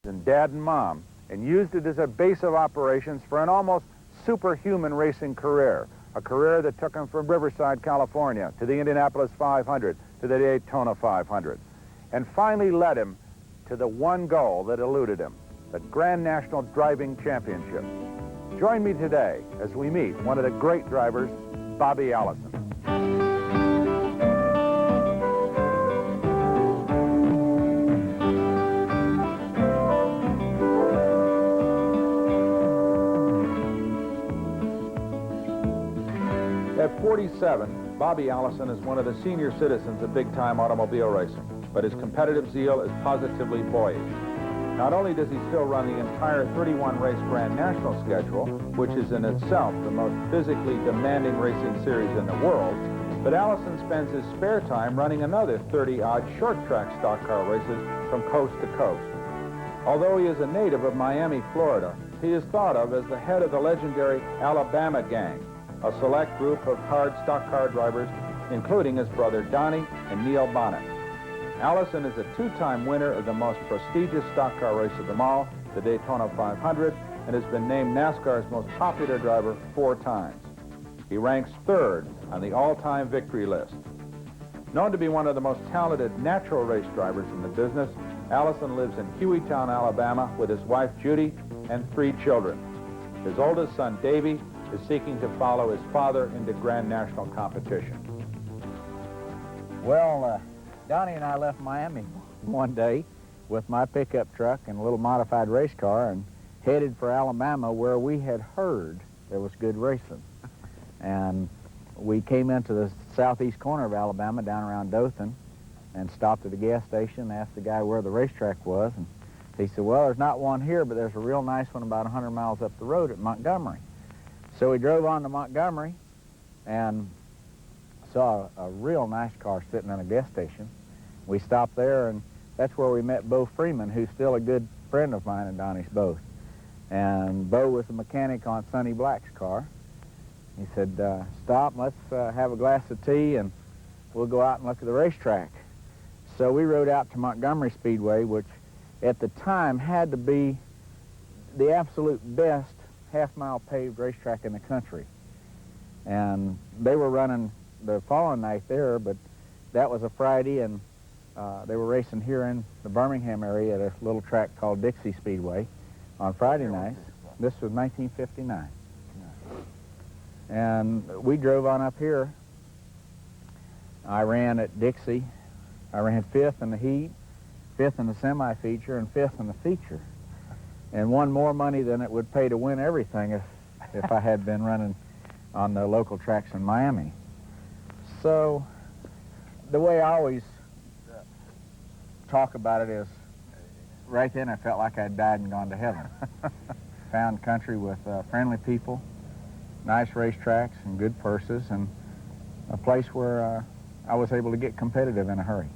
and Dad and Mom, and used it as a base of operations for an almost superhuman racing career, a career that took him from Riverside, California, to the Indianapolis 500, to the Daytona 500, and finally led him to the one goal that eluded him, the Grand National Driving Championship. Join me today as we meet one of the great drivers, Bobby Allison. At 47, Bobby Allison is one of the senior citizens of big-time automobile racing, but his competitive zeal is positively boyish. Not only does he still run the entire 31-race Grand National schedule, which is in itself the most physically demanding racing series in the world, but Allison spends his spare time running another 30-odd short-track stock car races from coast to coast. Although he is a native of Miami, Florida, he is thought of as the head of the legendary Alabama Gang, a select group of hard stock car drivers, including his brother Donnie and Neil Bonnet. Allison is a two-time winner of the most prestigious stock car race of them all, the Daytona 500, and has been named NASCAR's most popular driver 4 times. He ranks 3rd on the all-time victory list. Known to be one of the most talented natural race drivers in the business, Allison lives in Hueytown, Alabama, with his wife Judy and 3 children. His oldest son, Davey, is seeking to follow his father into Grand National competition. Well, Donnie and I left Miami one day with my pickup truck and a little modified race car and headed for Alabama, where we had heard there was good racing. And we came into the southeast corner of Alabama, down around Dothan, and stopped at a gas station and asked the guy where the racetrack was. And he said, well, there's not one here, but there's a real nice one about 100 miles up the road at Montgomery. So we drove on to Montgomery and saw a real nice car sitting in a gas station. We stopped there, and that's where we met Bo Freeman, who's still a good friend of mine and Donnie's both. And Bo was the mechanic on Sonny Black's car. He said, stop, let's have a glass of tea, and we'll go out and look at the racetrack. So we rode out to Montgomery Speedway, which at the time had to be the absolute best half-mile paved racetrack in the country. And they were running the following night there, but that was a Friday, and they were racing here in the Birmingham area at a little track called Dixie Speedway on Friday nights. This was 1959. And we drove on up here. I ran at Dixie. I ran 5th in the heat, 5th in the semi-feature, and 5th in the feature, and won more money than it would pay to win everything if I had been running on the local tracks in Miami. So the way I always talk about it is, right then I felt like I'd died and gone to heaven. Found country with friendly people, nice racetracks and good purses, and a place where I was able to get competitive in a hurry.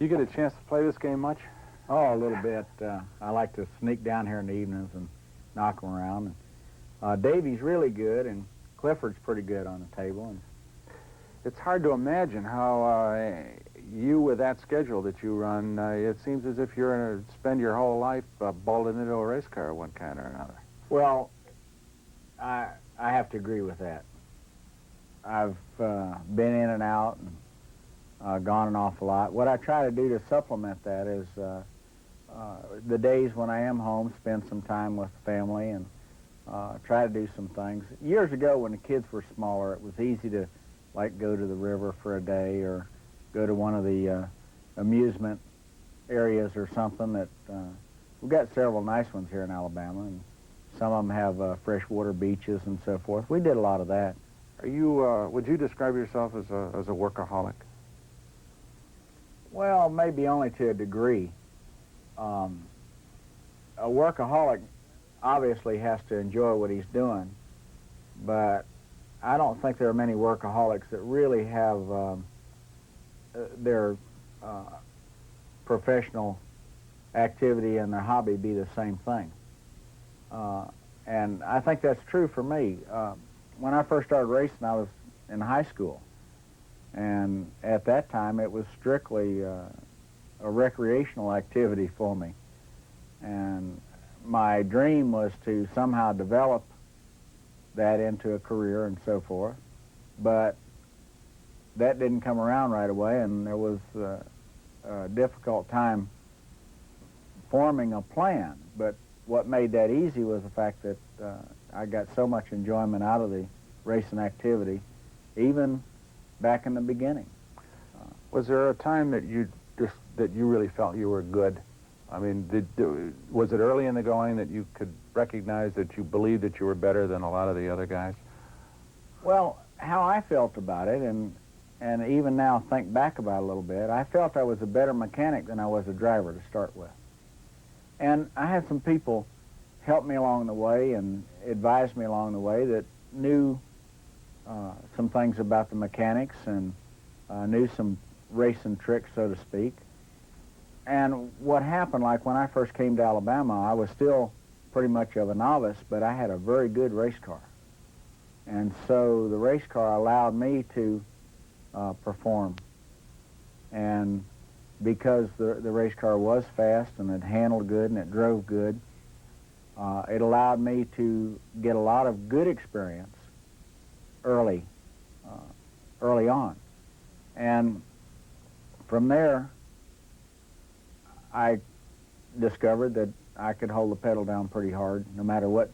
You get a chance to play this game much? Oh, a little bit. I like to sneak down here in the evenings and knock them around. Davy's really good, and Clifford's pretty good on the table. And it's hard to imagine how you, with that schedule that you run, it seems as if you're going to spend your whole life bolted into a race car of one kind or another. Well, I have to agree with that. I've been in and out and gone an awful lot. What I try to do to supplement that is the days when I am home, spend some time with the family and try to do some things. Years ago, when the kids were smaller, it was easy to, like, go to the river for a day or go to one of the amusement areas or something. That we've got several nice ones here in Alabama, and some of them have freshwater beaches and so forth. We did a lot of that. Are you? Would you describe yourself as a workaholic? Well, maybe only to a degree. A workaholic obviously has to enjoy what he's doing, but I don't think there are many workaholics that really have their professional activity and their hobby be the same thing. And I think that's true for me. When I first started racing, I was in high school. And at that time, it was strictly a recreational activity for me. And my dream was to somehow develop that into a career and so forth. But that didn't come around right away, and there was a difficult time forming a plan. But what made that easy was the fact that I got so much enjoyment out of the racing activity, even back in the beginning. Was there a time that you really felt you were good? I mean, was it early in the going that you could recognize that you believed that you were better than a lot of the other guys? Well, how I felt about it, and even now think back about it a little bit, I felt I was a better mechanic than I was a driver to start with. And I had some people help me along the way and advise me along the way that knew some things about the mechanics and knew some racing tricks, so to speak. And what happened, like when I first came to Alabama, I was still pretty much of a novice, but I had a very good race car. And so the race car allowed me to perform. And because the race car was fast and it handled good and it drove good, it allowed me to get a lot of good experience early on. And from there, I discovered that I could hold the pedal down pretty hard no matter what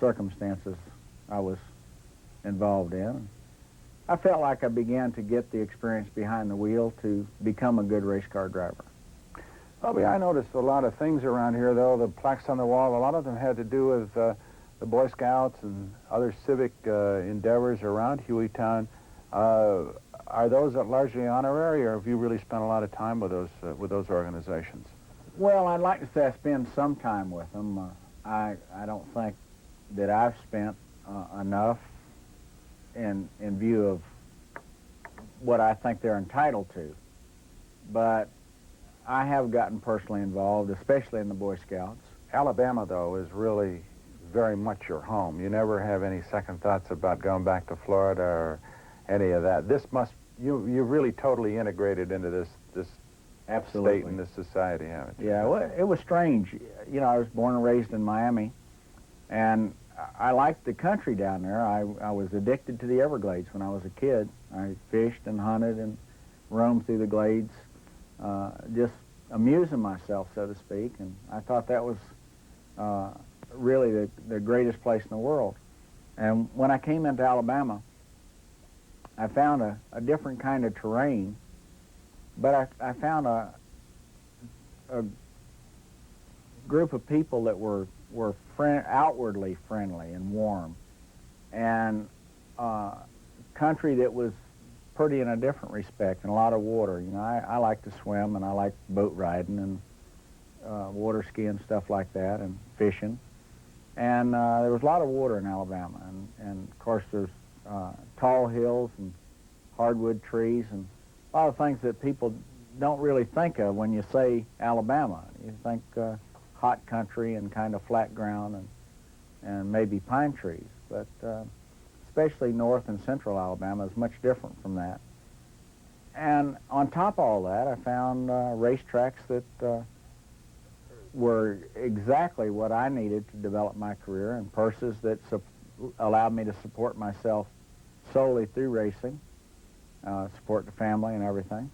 circumstances I was involved in. I felt like I began to get the experience behind the wheel to become a good race car driver. Bobby, I noticed a lot of things around here, though. The plaques on the wall, a lot of them had to do with the Boy Scouts and other civic endeavors around Hueytown. Are those largely honorary, or have you really spent a lot of time with those organizations? Well, I'd like to say I spend some time with them. I don't think that I've spent enough in view of what I think they're entitled to. But I have gotten personally involved, especially in the Boy Scouts. Alabama, though, is really very much your home. You never have any second thoughts about going back to Florida or any of that. You're really totally integrated into this Absolutely. State and this society, haven't you? Yeah, well, it was strange. You know, I was born and raised in Miami, and I liked the country down there. I was addicted to the Everglades when I was a kid. I fished and hunted and roamed through the glades, just amusing myself, so to speak, and I thought that was really the greatest place in the world. And when I came into Alabama, I found a different kind of terrain, but I found a group of people that were outwardly friendly and warm, and country that was pretty in a different respect, and a lot of water. You know, I like to swim, and I like boat riding and water skiing, stuff like that, and fishing. And there was a lot of water in Alabama, and of course there's tall hills and hardwood trees and a lot of things that people don't really think of when you say Alabama. You think hot country and kind of flat ground and maybe pine trees, but especially north and central Alabama is much different from that. And on top of all that, I found racetracks that were exactly what I needed to develop my career, and purses that allowed me to support myself solely through racing, support the family and everything.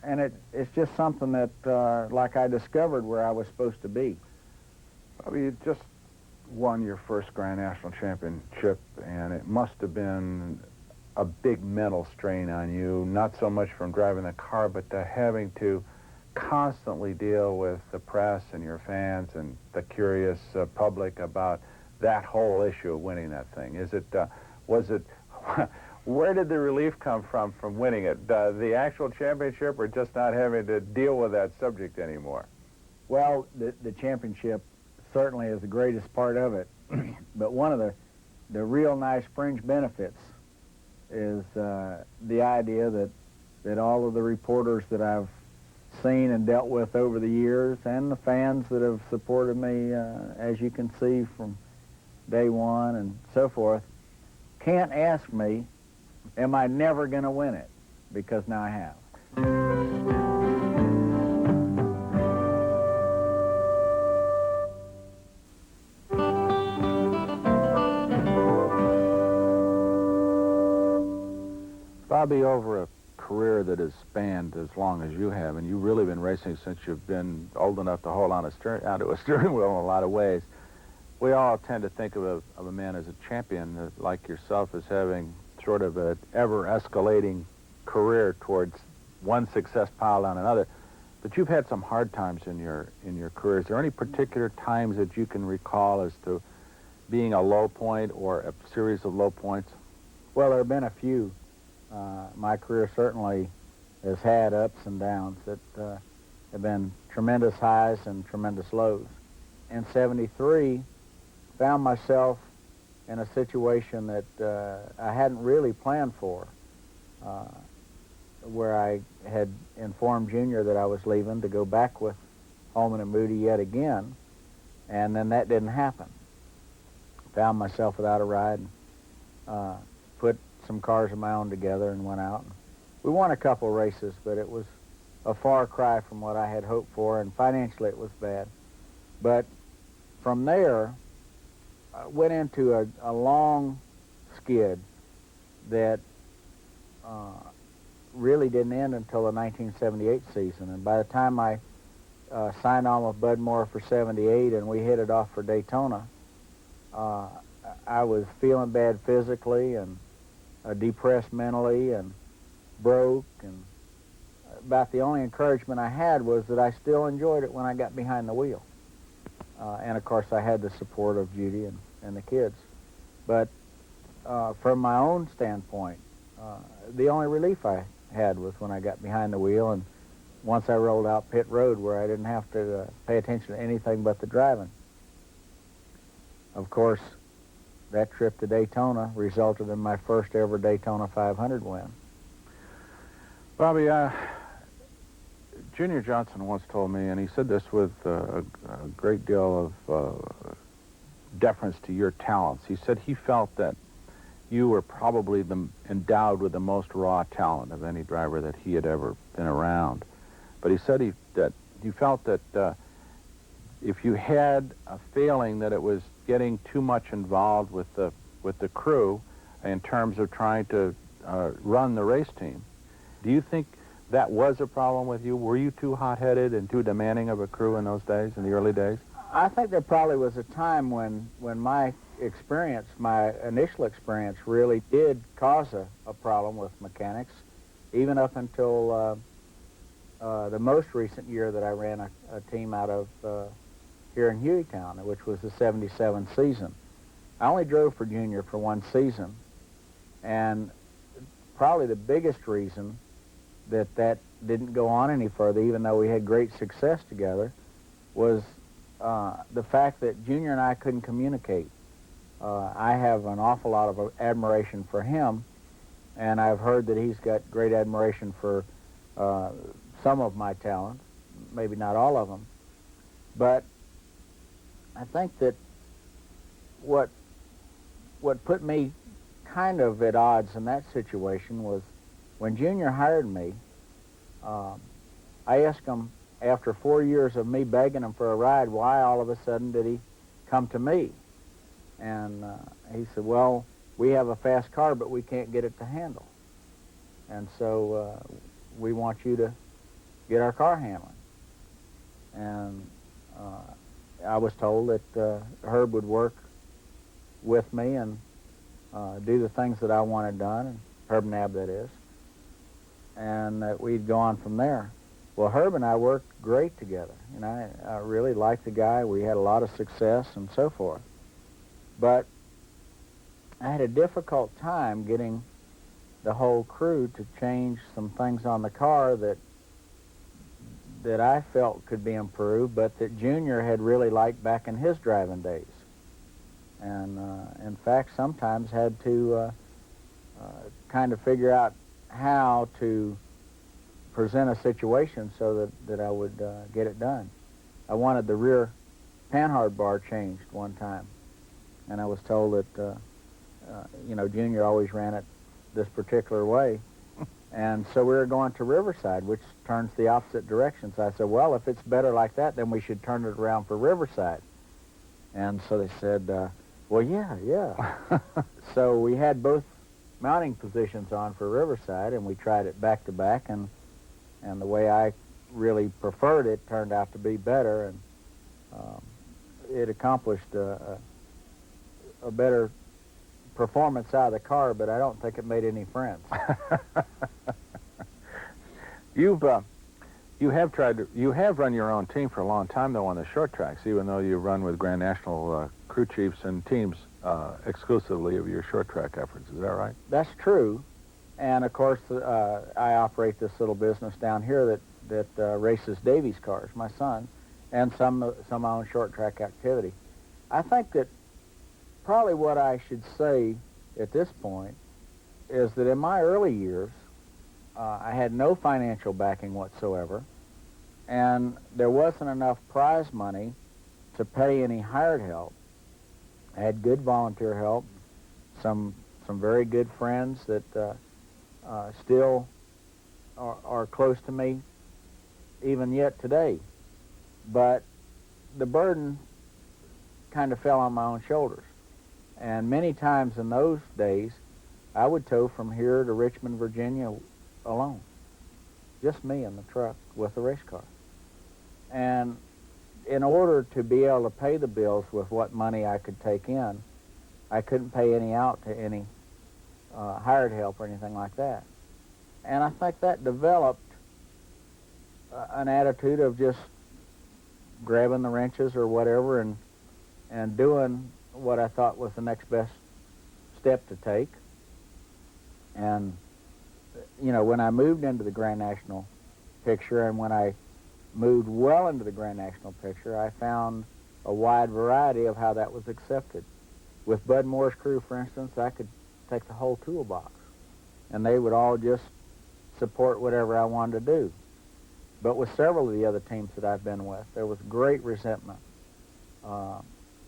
And it's just something that, like I discovered where I was supposed to be. Bobby, you just won your first Grand National Championship, and it must have been a big mental strain on you, not so much from driving the car, but to having to constantly deal with the press and your fans and the curious public about that whole issue of winning that thing. Where did the relief come from winning it? The actual championship, or just not having to deal with that subject anymore? Well, the championship certainly is the greatest part of it, but one of the real nice fringe benefits is the idea that that all of the reporters that I've seen and dealt with over the years, and the fans that have supported me, as you can see, from day one and so forth, can't ask me, am I never going to win it? Because now I have. Bobby, over a career that has spanned as long as you have, and you've really been racing since you've been old enough to hold onto a steering wheel in a lot of ways, we all tend to think of a man as a champion, like yourself, as having sort of an ever-escalating career towards one success piled on another. But you've had some hard times in your career. Is there any particular times that you can recall as to being a low point or a series of low points? Well, there have been a few. My career certainly has had ups and downs that have been tremendous highs and tremendous lows. In '73, found myself in a situation that I hadn't really planned for, where I had informed Junior that I was leaving to go back with Holman and Moody yet again, and then that didn't happen. Found myself without a ride, put some cars of my own together and went out. We won a couple races, but it was a far cry from what I had hoped for, and financially it was bad. But from there, I went into a long skid that really didn't end until the 1978 season. And by the time I signed on with Bud Moore for '78 and we headed off for Daytona, I was feeling bad physically and depressed mentally and broke, and about the only encouragement I had was that I still enjoyed it when I got behind the wheel. And of course I had the support of Judy and the kids. But from my own standpoint, the only relief I had was when I got behind the wheel, and once I rolled out pit road where I didn't have to pay attention to anything but the driving. Of course, that trip to Daytona resulted in my first ever Daytona 500 win. Bobby, Junior Johnson once told me, and he said this with a great deal of deference to your talents. He said he felt that you were probably endowed with the most raw talent of any driver that he had ever been around. But he said that he felt that if you had a feeling that it was getting too much involved with the crew in terms of trying to run the race team, do you think that was a problem with you? Were you too hot-headed and too demanding of a crew in those days, in the early days? I think there probably was a time when my experience, my initial experience, really did cause a problem with mechanics, even up until the most recent year that I ran a team out of here in Hueytown, which was the '77 season. I only drove for Junior for one season, and probably the biggest reason that didn't go on any further, even though we had great success together, was the fact that Junior and I couldn't communicate. I have an awful lot of admiration for him, and I've heard that he's got great admiration for some of my talents, maybe not all of them. But I think that what put me kind of at odds in that situation was when Junior hired me. I asked him, after 4 years of me begging him for a ride, why all of a sudden did he come to me? And he said, well, we have a fast car, but we can't get it to handle. And so we want you to get our car handling. And I was told that Herb would work with me and do the things that I wanted done, and Herb Nab, that is, and that we'd go on from there. Well, Herb and I worked great together, and I really liked the guy. We had a lot of success and so forth. But I had a difficult time getting the whole crew to change some things on the car that I felt could be improved, but that Junior had really liked back in his driving days. And in fact, sometimes had to kind of figure out how to present a situation so that I would get it done. I wanted the rear panhard bar changed one time, and I was told that, Junior always ran it this particular way. And so we were going to Riverside, which turns the opposite direction. So I said, well, if it's better like that, then we should turn it around for Riverside. And so they said, well, yeah. So we had both mounting positions on for Riverside, and we tried it back to back, and the way I really preferred it turned out to be better, and it accomplished a better performance out of the car, but I don't think it made any friends. You have run your own team for a long time though on the short tracks, even though you run with Grand National crew chiefs and teams exclusively of your short track efforts. Is that right? That's true, and of course I operate this little business down here that races Davies cars, my son, and some of my own short track activity. I think that probably what I should say at this point is that in my early years, I had no financial backing whatsoever, and there wasn't enough prize money to pay any hired help. I had good volunteer help, some very good friends that still are close to me even yet today. But the burden kind of fell on my own shoulders. And many times in those days, I would tow from here to Richmond, Virginia alone. Just me in the truck with the race car. And in order to be able to pay the bills with what money I could take in, I couldn't pay any out to any hired help or anything like that. And I think that developed an attitude of just grabbing the wrenches or whatever and doing what I thought was the next best step to take. And, when I moved into the Grand National picture and when I moved well into the Grand National picture, I found a wide variety of how that was accepted. With Bud Moore's crew, for instance, I could take the whole toolbox, and they would all just support whatever I wanted to do. But with several of the other teams that I've been with, there was great resentment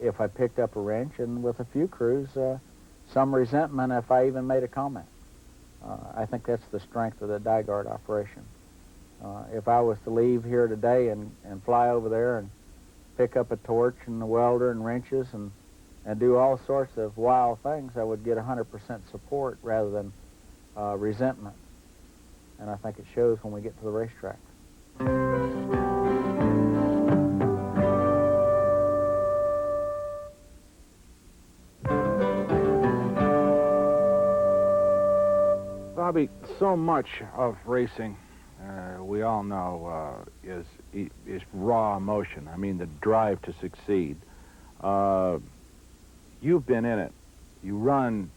if I picked up a wrench, and with a few crews, some resentment if I even made a comment. I think that's the strength of the Dygard operation. If I was to leave here today and fly over there and pick up a torch and a welder and wrenches and do all sorts of wild things, I would get 100% support rather than resentment. And I think it shows when we get to the racetrack. Bobby, so much of racing, we all know, is raw emotion. I mean, the drive to succeed. You've been in it. You run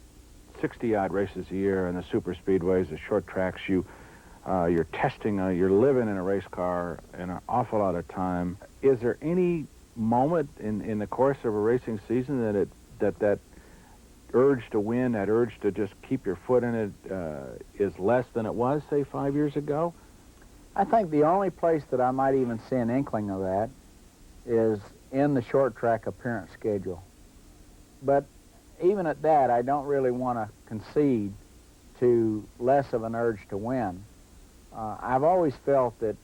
60-odd races a year in the super speedways, the short tracks. You're testing, you're living in a race car in an awful lot of time. Is there any moment in the course of a racing season that urge to win, that urge to just keep your foot in it, is less than it was, say, 5 years ago? I think the only place that I might even see an inkling of that is in the short track appearance schedule. But even at that, I don't really want to concede to less of an urge to win. I've always felt that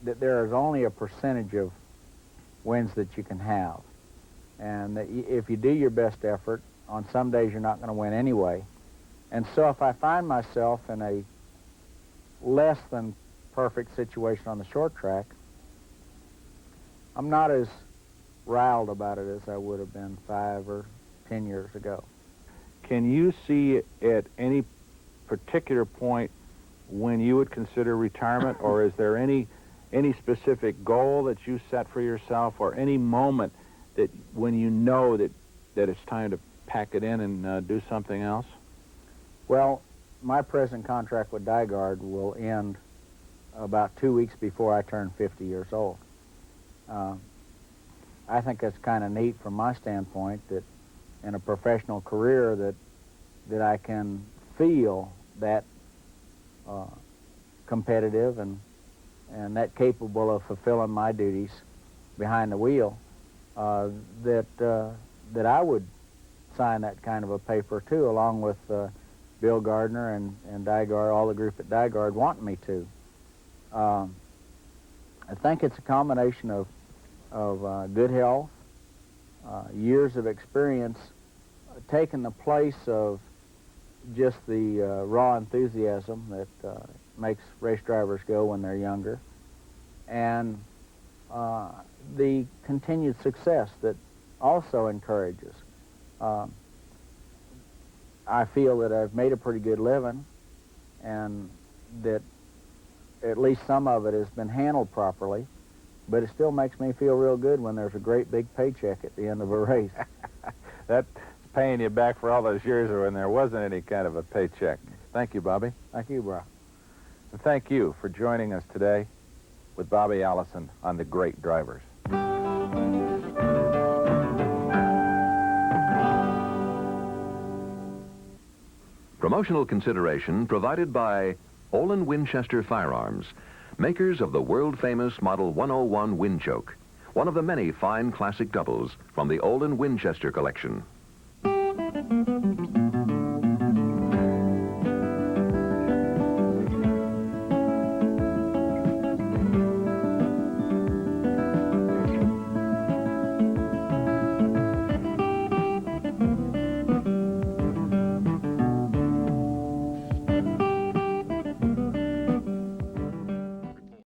there is only a percentage of wins that you can have. And that if you do your best effort, on some days you're not going to win anyway. And so if I find myself in a less than perfect situation on the short track, I'm not as riled about it as I would have been 5 or 10 years ago. Can you see at any particular point when you would consider retirement, or is there any specific goal that you set for yourself, or any moment that when you know that it's time to pack it in and do something else? Well, my present contract with Dygard will end about 2 weeks before I turn 50 years old. I think that's kind of neat from my standpoint, that in a professional career that I can feel that competitive and and that capable of fulfilling my duties behind the wheel, that I would sign that kind of a paper too, along with Bill Gardner and Dygard, all the group at Dygard wanting me to. I think it's a combination of good health, years of experience, taking the place of just the raw enthusiasm that makes race drivers go when they're younger, and the continued success that also encourages. I feel that I've made a pretty good living, and that at least some of it has been handled properly, but it still makes me feel real good when there's a great big paycheck at the end of a race. That's paying you back for all those years when there wasn't any kind of a paycheck. Thank you, Bobby. Thank you, bro. And thank you for joining us today with Bobby Allison on The Great Drivers. Promotional consideration provided by Olin Winchester Firearms, makers of the world-famous Model 101 Windchoke, one of the many fine classic doubles from the Olin Winchester collection.